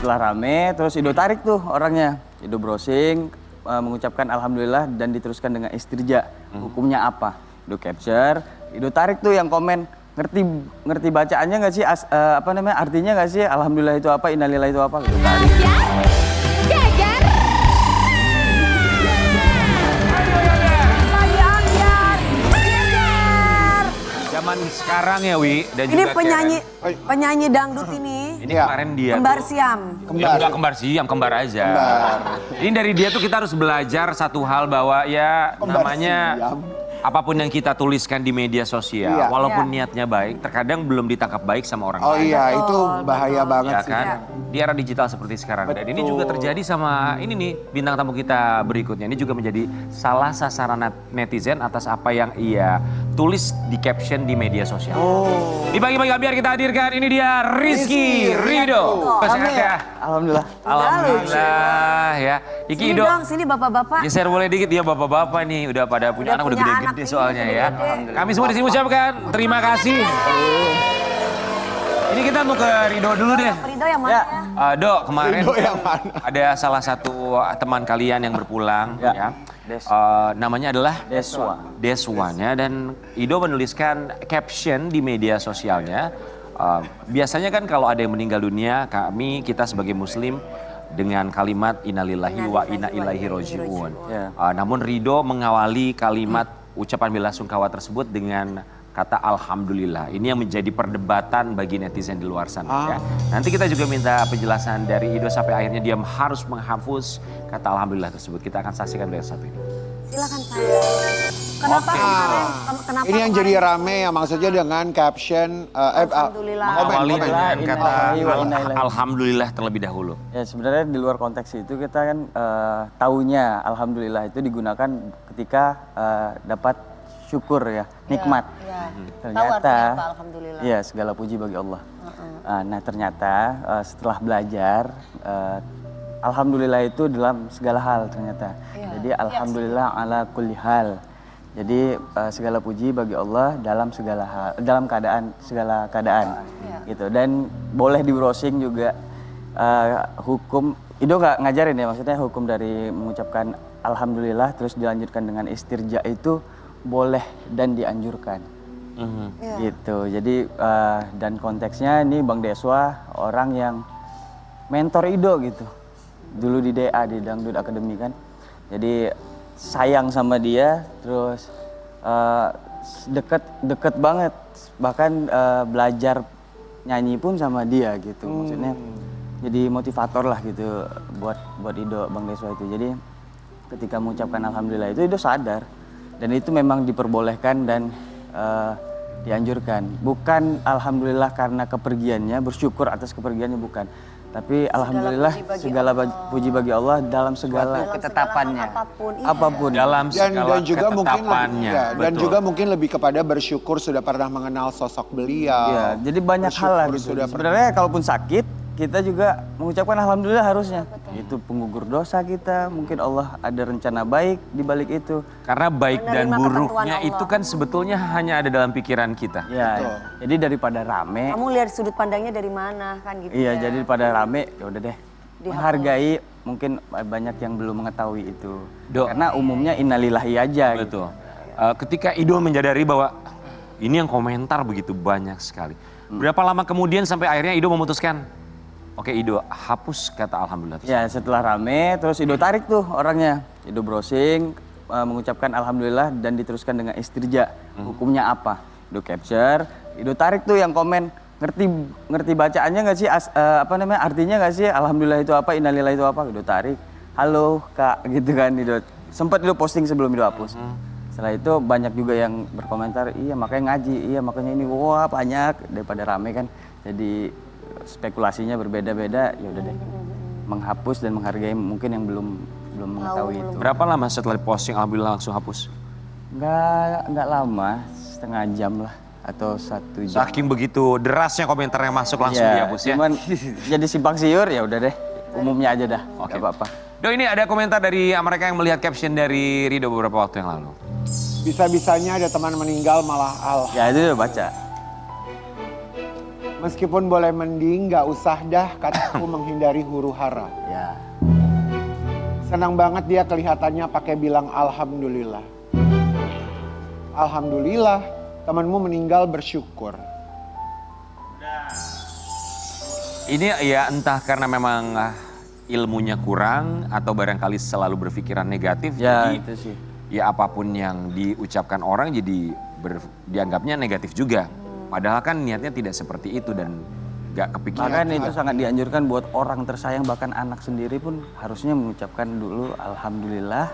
setelah rame, terus Ido tarik tuh orangnya. Ido browsing, mengucapkan alhamdulillah dan diteruskan dengan istirja. Hukumnya apa? Ido capture, Ido tarik tuh yang komen. Ngerti bacaannya nggak sih? Artinya nggak sih? Alhamdulillah itu apa? Innalillah itu apa? Ido tarik. Zaman sekarang ya Wi dan Ini juga penyanyi dangdut ini. Ini kemarin dia Kembar Siam. Enggak kembar siam, kembar aja. Ini dari dia tuh kita harus belajar satu hal bahwa ya namanya apapun yang kita tuliskan di media sosial, walaupun niatnya baik, terkadang belum ditangkap baik sama orang lain. Oh iya, itu bahaya banget Ya sih. kan? Di era digital seperti sekarang. Dan ini juga terjadi sama ini nih bintang tamu kita berikutnya. Ini juga menjadi salah sasaran netizen atas apa yang ia tulis di caption di media sosial. Di pagi-pagi biar kita hadirkan ini dia Rizky Ridho. Sehat ya? Alhamdulillah. Alhamdulillah ya. Iki Sini Ido. dong, sini bapak-bapak. Geser boleh dikit ya bapak-bapak nih udah pada punya anak udah punya gede-gede anak, soalnya ini ya. gede-gede. Kami semua di sini ucapkan terima kasih. Ini kita mau ke Ridho dulu deh. Ridho yang mana? Dok, kemarin Ridho yang mana? ada salah satu teman kalian yang berpulang ya. Namanya adalah Deswanya dan Ido menuliskan caption di media sosialnya. Biasanya kan kalau ada yang meninggal dunia, kita sebagai muslim dengan kalimat innalillahi wa inna ilaihi roji'un. Namun Ridho mengawali kalimat ucapan bela sungkawa tersebut dengan kata alhamdulillah. Ini yang menjadi perdebatan bagi netizen di luar sana ya. Nanti kita juga minta penjelasan dari Ido sampai akhirnya dia harus menghapus kata alhamdulillah tersebut. Kita akan saksikan dari satu ini. Silakan Pak. Kenapa kemarin? Kenapa Ini yang kemarin? jadi rame ya maksudnya dengan caption Alhamdulillah. Mengawali komen. dengan kata Innalillahi. alhamdulillah terlebih dahulu. Ya sebenarnya di luar konteks itu kita kan taunya alhamdulillah itu digunakan ketika dapat syukur ya, nikmat. Tahu Ternyata artinya apa, alhamdulillah. ya segala puji bagi Allah. Nah ternyata setelah belajar alhamdulillah itu dalam segala hal ternyata. Jadi alhamdulillah ala kulli hal. Jadi segala puji bagi Allah dalam segala hal, dalam segala keadaan gitu. Dan boleh di browsing juga hukum. Ido nggak ngajarin ya, maksudnya hukum dari mengucapkan alhamdulillah terus dilanjutkan dengan istirja itu boleh dan dianjurkan. Gitu. Jadi dan konteksnya ini Bang Deswa orang yang mentor Ido gitu. Dulu di DA di Dangdut Academy kan. Jadi sayang sama dia, terus deket banget, bahkan belajar nyanyi pun sama dia gitu. Maksudnya jadi motivator lah gitu buat Ido Bang Deswa itu. Jadi ketika mengucapkan alhamdulillah itu Ido sadar dan itu memang diperbolehkan dan dianjurkan. Bukan alhamdulillah karena kepergiannya, bersyukur atas kepergiannya bukan. Tapi alhamdulillah segala puji bagi Allah dalam segala ketetapannya. Apapun. Dalam segala Dan juga mungkin ketetapannya. dan juga mungkin lebih kepada bersyukur sudah pernah mengenal sosok beliau. Ya, jadi banyak hal lah gitu. Sebenarnya kalaupun sakit, kita juga mengucapkan alhamdulillah harusnya. Itu penggugur dosa kita, mungkin Allah ada rencana baik di balik itu. Karena baik dan Menerima buruknya ketentuan Allah. itu kan sebetulnya hanya ada dalam pikiran kita. Ya, jadi daripada rame, Kamu lihat sudut pandangnya dari mana kan gitu iya ya. jadi daripada rame, ya udah deh. Menghargai, mungkin banyak yang belum mengetahui itu. Karena umumnya innalillahi aja gitu. Betul. Ketika Ido menyadari bahwa ini yang komentar begitu banyak sekali. Berapa lama kemudian sampai akhirnya Ido memutuskan, oke Ido hapus kata alhamdulillah. Ya setelah rame, terus Ido tarik tuh orangnya. Ido browsing, mengucapkan alhamdulillah dan diteruskan dengan istirja. Hukumnya apa? Ido capture, Ido tarik tuh yang komen. Ngerti bacaannya nggak sih? Artinya nggak sih? Alhamdulillah itu apa? Innalillah itu apa? Ido tarik. Halo kak, gitu kan Ido. Sempat Ido posting sebelum Ido hapus. Setelah itu banyak juga yang berkomentar, iya makanya ngaji, iya makanya ini, wah banyak daripada rame kan. Jadi spekulasinya berbeda-beda, ya udah deh. Menghapus dan menghargai mungkin yang belum mengetahui itu. Berapa lama setelah posting alhamdulillah langsung hapus? Nggak lama, setengah jam lah atau 1 jam. Saking begitu derasnya komentar yang masuk langsung dihapus ya. Cuman jadi simpang siur ya udah deh, umumnya aja dah, nggak apa-apa. Do ini ada komentar dari mereka yang melihat caption dari Ridho beberapa waktu yang lalu. Bisa-bisanya ada teman meninggal malah Ya itu udah baca. Meskipun boleh mending, gak usah dah kataku menghindari huru hara. Ya. Senang banget dia kelihatannya pakai bilang alhamdulillah. Alhamdulillah, temanmu meninggal bersyukur. Ini ya entah karena memang ilmunya kurang atau barangkali selalu berpikiran negatif. Ya, jadi itu sih. ya apapun yang diucapkan orang jadi dianggapnya negatif juga. Padahal kan niatnya tidak seperti itu dan gak kepikiran. Makanya itu sangat dianjurkan buat orang tersayang, bahkan anak sendiri pun harusnya mengucapkan dulu alhamdulillah,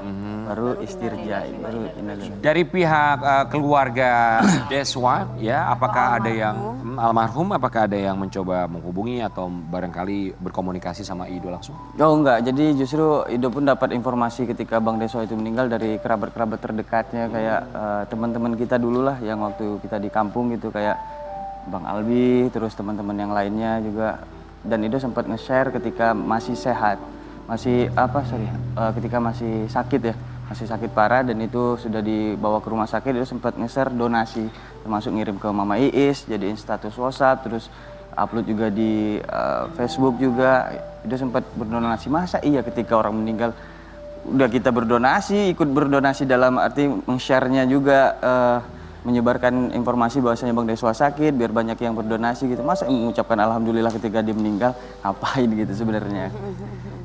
baru istirja, baru innalillahi. Dari pihak keluarga Deswa ya, apakah ada yang almarhum, apakah ada yang mencoba menghubungi atau barangkali berkomunikasi sama Ido langsung? Oh enggak, jadi justru Ido pun dapat informasi ketika Bang Deswa itu meninggal dari kerabat-kerabat terdekatnya, kayak teman-teman kita dulu lah yang waktu kita di kampung gitu, kayak Bang Albi, terus teman-teman yang lainnya juga. Dan Ido sempat nge-share ketika masih sehat, ketika masih sakit ya, masih sakit parah, dan itu sudah dibawa ke rumah sakit. Ido sempat nge-share donasi, termasuk ngirim ke Mama Iis, jadiin status WhatsApp, terus upload juga di Facebook juga. Ido sempat berdonasi. Masa iya ketika orang meninggal udah kita berdonasi, ikut berdonasi dalam arti meng-share-nya juga, menyebarkan informasi bahwasanya Bang Deswa sakit biar banyak yang berdonasi gitu. Masa mengucapkan alhamdulillah ketika dia meninggal, ngapain gitu sebenarnya.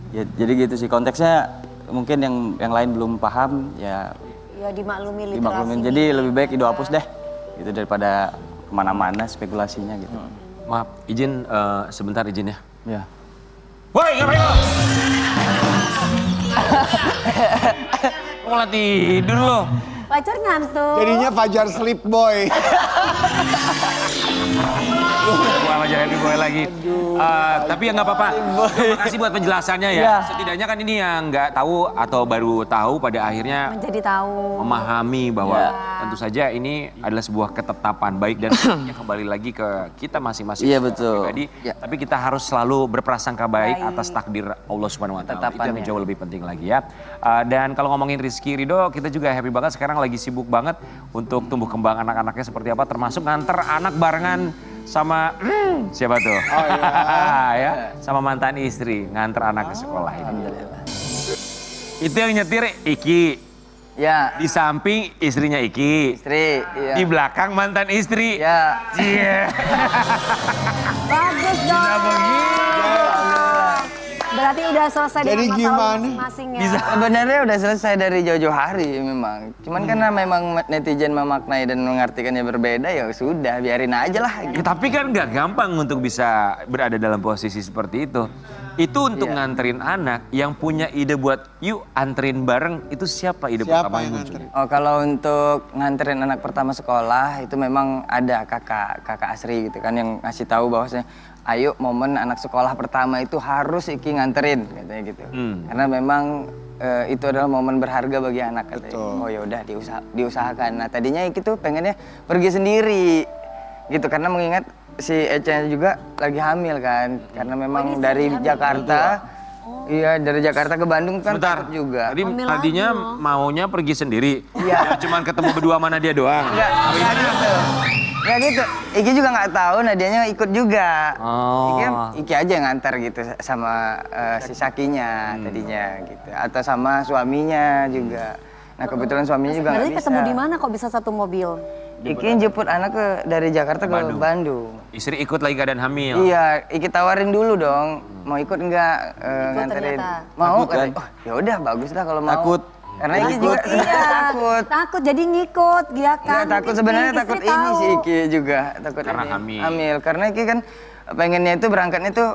Ya, jadi gitu sih konteksnya, mungkin yang lain belum paham ya. Ya dimaklumi literasi. Jadi lebih baik Ido hapus deh gitu daripada kemana-mana spekulasinya gitu. Maaf, izin sebentar izin ya. Ya. Woi, ngapain lo? Mau latih tidur lo. Pacar ngantuk. Jadinya Fajar sleep boy. Wah, Fajar happy boy lagi. Tapi ya nggak apa-apa. Terima kasih buat penjelasannya ya. Ya. Setidaknya kan ini yang nggak tahu atau baru tahu pada akhirnya Menjadi tahu. memahami bahwa Ya. tentu saja ini adalah sebuah ketetapan baik dan ya kembali lagi ke kita masing-masing. Iya, secara betul. pribadi. Ya. Tapi kita harus selalu berprasangka baik atas takdir Allah Subhanahu Wa Taala. Itu yang Ketetapannya. jauh lebih penting lagi ya. Dan kalau ngomongin Rizky Ridho, kita juga happy banget sekarang lagi sibuk banget untuk tumbuh kembang anak-anaknya seperti apa, termasuk nganter anak barengan sama siapa tuh? Oh iya. Ya, sama mantan istri nganter anak ke sekolah ini. Itu yang nyetir Iki. Ya, Di samping istrinya Iki. istri. Iya. Di belakang mantan istri. Ya. Iya. Bagus dong. Bisa begitu. Berarti udah selesai Jadi dengan masalah gimana? masing-masing ya. Bisa. Sebenarnya udah selesai dari jauh-jauh hari memang. Cuman karena memang netizen memaknai dan mengartikannya berbeda, ya sudah biarin aja lah. Ya, tapi kan nggak gampang untuk bisa berada dalam posisi seperti itu. Itu untuk nganterin anak, yang punya ide buat yuk anterin bareng, itu siapa ide Siapa pertama yang muncul? nganterin? Oh, kalau untuk nganterin anak pertama sekolah itu memang ada kakak Asri gitu kan yang ngasih tahu bahwasanya ayo momen anak sekolah pertama itu harus Iki nganterin katanya gitu. Karena memang itu adalah momen berharga bagi anak katanya. Oh ya udah diusahakan. Nah, tadinya Iki tuh pengennya pergi sendiri gitu karena mengingat si Eca juga lagi hamil kan. Karena memang dari Jakarta dari Jakarta ke Bandung kan Sebentar, takut juga. tadi Hamil tadinya lagi maunya pergi sendiri. Iya. Ya, cuman ketemu berdua mana dia doang. Enggak gitu. Enggak gitu. Iki juga nggak tahu, Nadianya ikut juga. Oh. Iki aja yang ngantar gitu sama si Sakinya tadinya gitu. Atau sama suaminya juga. Nah kebetulan suaminya juga nggak Berarti bisa. ketemu di mana kok bisa satu mobil? Iki jemput anak dari Jakarta ke Bandung. Istri ikut lagi keadaan hamil. Iya, Iki tawarin dulu dong. Mau ikut enggak nganterin? ternyata. Mau Takut kan? katanya. Oh, ya udah bagus lah kalau mau. Takut. Karena Iki juga Iya, takut. Takut jadi ngikut, dia kan. Iya takut sebenarnya Istri takut tahu. ini sih Iki juga takut Karena ini. hamil. Karena Iki kan pengennya itu berangkatnya tuh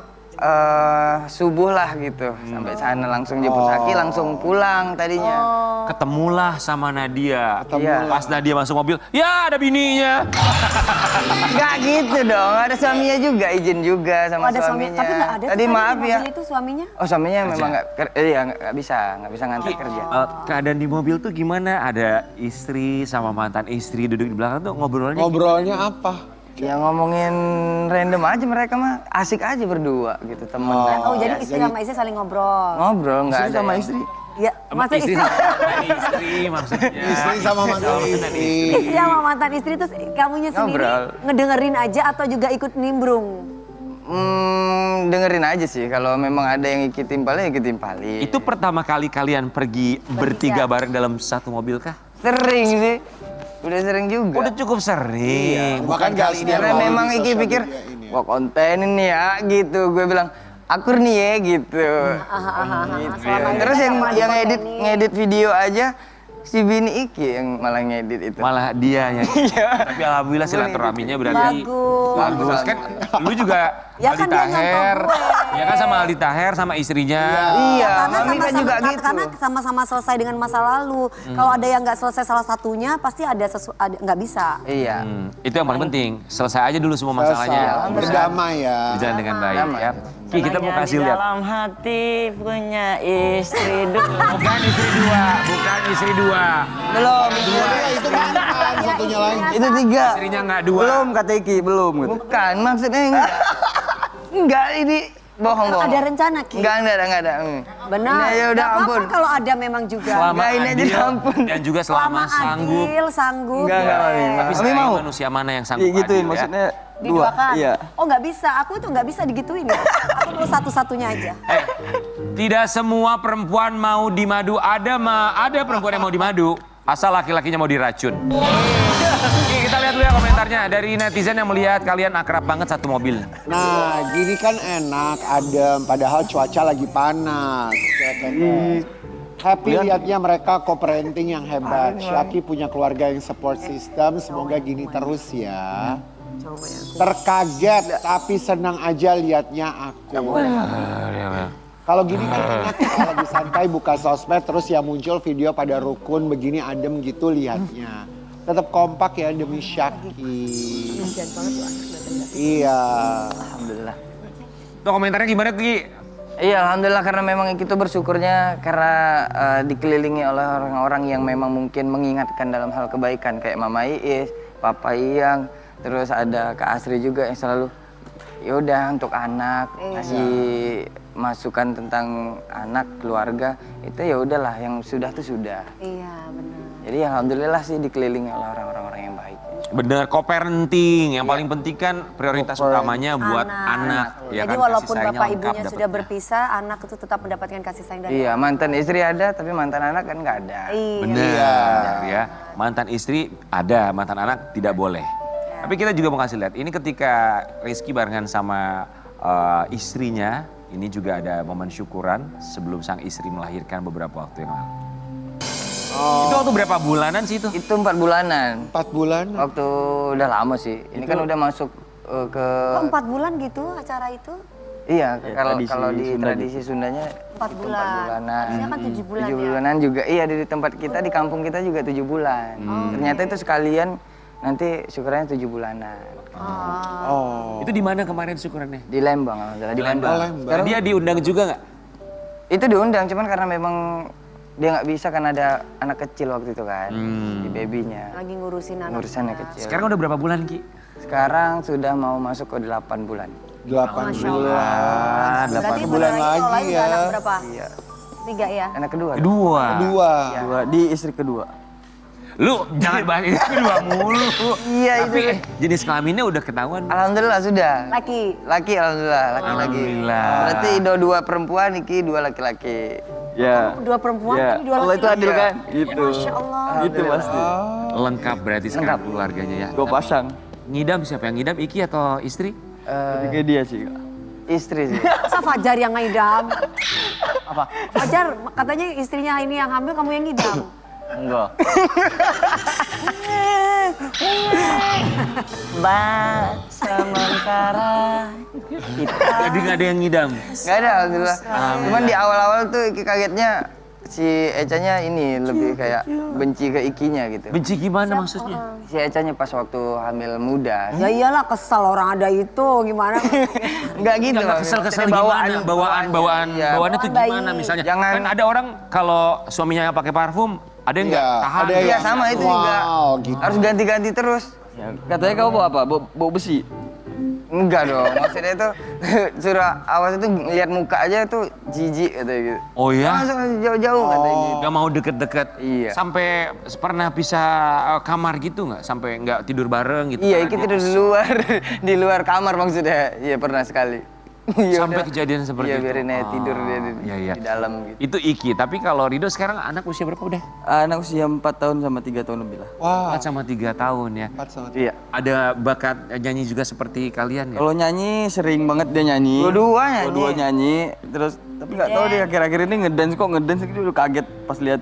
subuh lah gitu sampai sana langsung jemput Saki langsung pulang tadinya. Ketemulah sama Nadia. Iya. Pas Nadia masuk mobil, ya ada bininya. Enggak gitu dong, ada suaminya juga izin juga sama Oh, ada suami, suaminya. tapi nggak ada tuh Tadi di maaf ya. mobil itu suaminya. Oh suaminya memang nggak bisa ngantar kerja. Keadaan di mobil tuh gimana? Ada istri sama mantan istri duduk di belakang tuh ngobrolnya. Ngobrolnya apa? Ya ngomongin random aja mereka mah asik aja berdua gitu temen. Oh, jadi istri sama istri saling ngobrol. Ngobrol nggak Istri ada. sama yang- istri? Ya, maksud istri istri. sama mantan istri maksudnya. Istri sama mantan istri. Istri sama mantan istri terus kamunya sendiri Ngobrol. ngedengerin aja atau juga ikut nimbrung? Dengerin aja sih, kalau memang ada yang ikut timpalin, ikut timpalin. Itu pertama kali kalian pergi bertiga bareng dalam satu mobil kah? Sering sih, udah sering juga. Udah cukup sering. Bukan kali ini. Karena memang Iki pikir, wah konten ini ya gitu. Gue bilang, akur nih ya gitu. Terus yang ngedit video aja, si bini Iki yang malah ngedit itu. Malah dia yang. Tapi alhamdulillah silaturahminya berarti bagus. Kan lu juga Ya Aldi kan dia Taher. nyontoh gue. Ya kan sama Aldi Taher sama istrinya. Iya, Karena Mami kan juga gitu. karena sama-sama selesai dengan masa lalu. Kalau ada yang nggak selesai salah satunya, pasti ada nggak bisa. Iya. Itu yang paling penting. Selesai aja dulu semua masalahnya. Berdamai ya. Berjalan dengan baik ya. Ki, kita mau kasih lihat. Dalam hati punya istri dua. Bukan istri dua, bukan istri dua. Belum. Itu mantan, satunya lagi. Itu 3. Istrinya nggak dua. Belum kata Iki, belum. Bukan, maksudnya enggak. Enggak, ini bohong-bohong. Ada rencana, Ki? Enggak ada. Benar. Ini aja udah Nggak apa-apa ampun. kalau ada memang juga. Selama Enggak, ini aja adil ampun. dan juga selama sanggup. adil, sanggup. Enggak, Mami. Tapi Mami sekarang mau. manusia mana yang sanggup Iya gituin, adil ya? maksudnya Diduakan. Iya. Oh nggak bisa, aku itu nggak bisa digituin. Aku mau satu-satunya aja. Tidak semua perempuan mau dimadu. Ada perempuan yang mau dimadu, asal laki-lakinya mau diracun. Oke, kita lihat dulu ya komentarnya dari netizen yang melihat kalian akrab banget satu mobil. Nah, gini kan enak, adem, padahal cuaca lagi panas. Happy lihatnya mereka co-parenting yang hebat. Syaki punya keluarga yang support system, semoga gini terus ya. Terkaget tapi senang aja lihatnya aku. Kalau gini kan enak kita lagi santai buka sosmed terus ya muncul video pada rukun begini adem gitu lihatnya. Tetap kompak ya demi Syaki. Iya. Alhamdulillah. Tuh komentarnya gimana Ki? Iya, alhamdulillah karena memang kita bersyukurnya karena dikelilingi oleh orang-orang yang memang mungkin mengingatkan dalam hal kebaikan kayak Mama Iis, Papa Iyang, terus ada Kak Asri juga yang selalu yaudah untuk anak ngasih masukan tentang anak keluarga itu ya udahlah yang sudah tuh sudah. Iya benar. Jadi alhamdulillah sih dikelilingi oleh orang-orang yang baik. Bener, co-parenting. Yang paling penting kan prioritas utamanya buat anak. Ya Jadi kan, walaupun kasih sayangnya bapak lengkap ibunya sudah dapetnya. berpisah, anak itu tetap mendapatkan kasih sayang dari Iya, mantan istri ada tapi mantan anak kan nggak ada. Iya. Bener ya, mantan istri ada, mantan anak tidak boleh. Tapi kita juga mau kasih lihat, ini ketika Rizky barengan sama istrinya, ini juga ada momen syukuran sebelum sang istri melahirkan beberapa waktu yang lalu. Itu waktu berapa bulanan sih itu? Itu 4 bulanan. 4 bulan. Waktu udah lama sih. Ini kan udah masuk ke Kok 4 bulan gitu acara itu? iya, kalau tradisi kalau di Sunda tradisi Sundanya 4 itu bulan. 4 bulanan. Harusnya kan 7 bulan 7 ya? bulanan juga. Iya, di tempat kita di kampung kita juga 7 bulan. Ternyata itu sekalian nanti syukurannya 7 bulanan. Oh. Itu di mana kemarin syukurannya? Di Lembang, alhamdulillah di Lembang. Lembang. Sekarang dia diundang juga nggak? Itu diundang, cuman karena memang dia nggak bisa kan ada anak kecil waktu itu kan, di babynya. Lagi ngurusin anak. Ngurusin anak kecil. Sekarang udah berapa bulan Ki? Sekarang sudah mau masuk ke 8 bulan. 8 Masya bulan. Allah. Berarti bulan sebenarnya lagi kalau lain ya. anak berapa? Iya. 3 ya? Anak kedua. Kedua. Dua. Dua, di istri kedua. Lu jangan bahas ini kedua mulu. Iya, Tapi itu. jenis kelaminnya udah ketahuan. Alhamdulillah sudah. Laki. Laki alhamdulillah, laki-laki. Alhamdulillah. Berarti Ido 2 perempuan, Niki 2 laki-laki. Ya. 2 perempuan, Ya. tapi 2 laki. Allah itu adil kan? Gitu. Masya Allah. Gitu pasti. Lengkap berarti sekarang keluarganya ya. Gue pasang. Ngidam siapa yang ngidam? Iki atau istri? Ketika dia sih. Kak. Istri sih. Masa Fajar yang ngidam? Apa? Fajar katanya istrinya ini yang hamil, kamu yang ngidam. Enggak. Sementara Jadi nggak ada yang ngidam. Gak ada alhamdulillah. Cuman di awal-awal tuh Iki kagetnya si Ecanya ini lebih kayak benci ke Ikinya gitu. Benci gimana maksudnya? Si Ecanya pas waktu hamil muda. Ya iyalah kesel orang ada itu, gimana? Enggak gitu. Nggak kesel-kesel Maksudnya gimana? Bawaannya tuh Bayi. gimana misalnya? Jangan- Kan ada orang kalau suaminya pakai parfum, ada yang nggak Iya, tahan. ada Iya yang sama itu juga. Wow, gitu. Harus ganti-ganti terus. Ya, katanya kamu bawa apa? Bawa besi. Enggak dong, maksudnya itu suruh awas itu ngeliat muka aja tuh jijik katanya gitu. Oh ya? Langsung jauh-jauh katanya gitu. Gak mau deket-deket. Iya. Sampai pernah pisah kamar gitu nggak? Sampai nggak tidur bareng gitu? Iya, karena kita dia tidur di luar, di luar kamar maksudnya. Iya, pernah sekali. Ya Sampai udah. kejadian seperti Iya, itu? biarin aja tidur dia Iya. di dalam gitu. Itu Iki, tapi kalau Rido sekarang anak usia berapa udah? Anak usia 4 tahun sama 3 tahun lebih lah. Wah, 4 sama 3 tahun ya. 4 sama Iya. Ada bakat nyanyi juga seperti kalian ya? Kalau nyanyi sering banget dia nyanyi. Dua-dua nyanyi. Dua-dua nyanyi. Terus tapi nggak tahu dia akhir-akhir ini ngedance gitu udah kaget pas lihat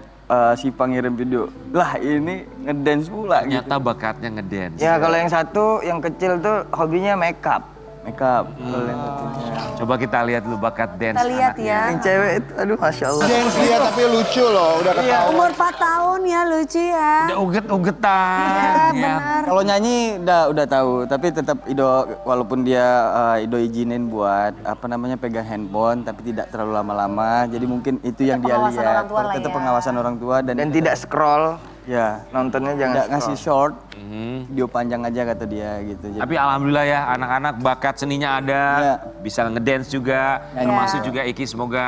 Sipa ngirim video. Lah ini ngedance pula gitu. Ternyata bakatnya ngedance. Ya, kalau yang satu, yang kecil tuh hobinya makeup. Makeup. Kalau yang satunya. Coba kita lihat dulu bakat dance Kita lihat anaknya. ya. Yang cewek itu, aduh Masya Allah. dance dia tapi lucu loh, udah ketahuan. Umur 4 tahun ya, lucu ya. Udah uget-ugetan. Iya, ya. benar. Kalau nyanyi udah tahu, tapi tetap Ido walaupun dia Ido izinin buat pegang handphone tapi tidak terlalu lama-lama. Jadi mungkin itu yang dia pengawasan lihat. orang tua lah Tetap ya. pengawasan orang tua dan Tidak scroll, ya nontonnya jangan tidak scroll. ngasih short, Mhm. video panjang aja kata dia gitu. Jadi, Tapi alhamdulillah ya anak-anak bakat seninya ada, Iya. bisa ngedance juga, Iya. termasuk juga Iki semoga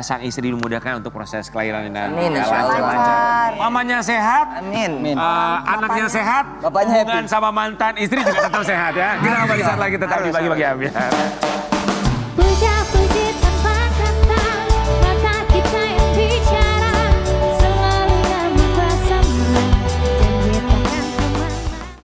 sang istri dimudahkan untuk proses kelahiran dan Amin, ya, insya Allah. lancar-lancar. Mamanya sehat, Amin. Amin. anaknya sehat, Bapaknya hubungan happy. sama mantan istri juga tetap sehat ya. Kita kembali saat lagi tetap di bagi-bagi ambiar. Puja puji